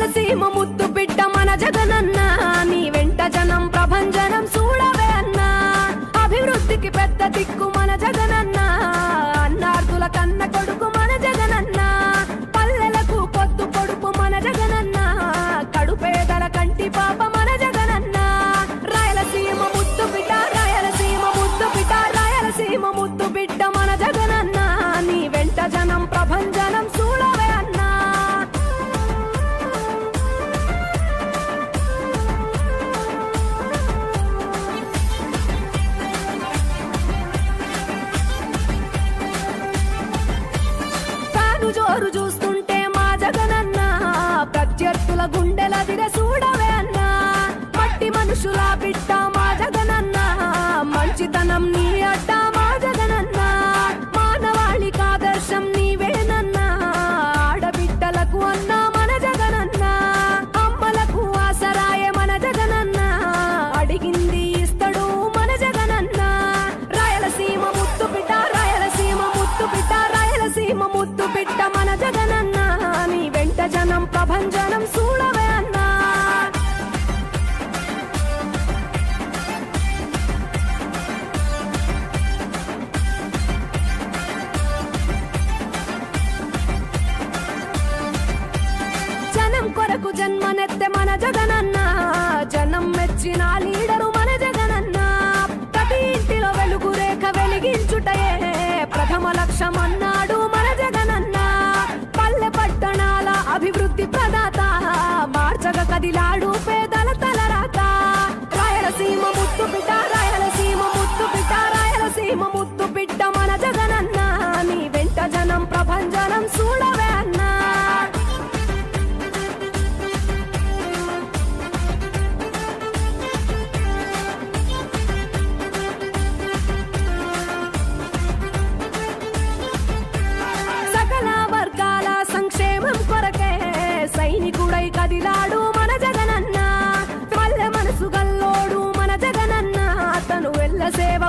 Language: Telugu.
రాయలసీమ ముద్దు బిడ్డ మన జగనన్న నీ వెంట జనం ప్రభంజనం చూడవే అన్నా అభివృద్ధికి పెద్ద దిక్కు మన జగనన్న అన్నార్థుల కన్న కొడుకు మన జగనన్న పల్లెలకు పొద్దు పొడుపు మన జగనన్న కడుపేదల కంటి పాప మన జగనన్న రాయలసీమ ముద్దు బిడ్డ రాయలసీమ ముద్దు బిడ్డ రాయలసీమ ముద్దు బిడ్డ మన జగనన్న నీ వెంట జనం ప్రభంజనం చూడవే అన్నా జోరు చూస్తుంటే మా జగనన్న ప్రత్యర్థుల గుండెల దిర చూడవే అన్నా మట్టి మనుషుల బిడ్డ మా జగనన్న మంచితనం నీ అడ్డ మా జగనన్న మానవాళికి ఆదర్శం నీవేనన్నా ఆడబిడ్డలకు అన్న మన జగనన్న అమ్మలకు ఆసరాయే మన జగనన్న అడిగింది ఇస్తడు మన జగనన్న రాయలసీమ ముద్దు బిడ్డ రాయలసీమ ముద్దు బిడ్డ రాయలసీమ ముద్దు బిడ్డ మన జగనన్న నీ వెంట జనం ప్రభంజనం చూడవే అన్నా జనం కొరకు జన్మనెత్తే మన జగనన్న జనం మెచ్చిన లీడరు మన జగనన్న ప్రతి ఇంటిలో వెలుగు రేఖ వెలిగించుటయే ప్రథమ లక్ష్యం అన్నాడు మన జగనన్న పల్లె పట్టణాల అభివృద్ధి ప్రదాత మార్చగ కదిలాడు పేదల తలరాత రాయలసీమ ముద్దు బిడ్డ రాయలసీమ ముద్దు బిడ్డ రాయలసీమ ముద్దు బిడ్డ మన జగనన్న నీ వెంట జనం ప్రభంజనం చూడవే అన్నా సైనికుడై కదిలాడు మన జగనన్న పల్లె మనసు గల్లోడు మన జగనన్న అతను వెళ్ళ సేవ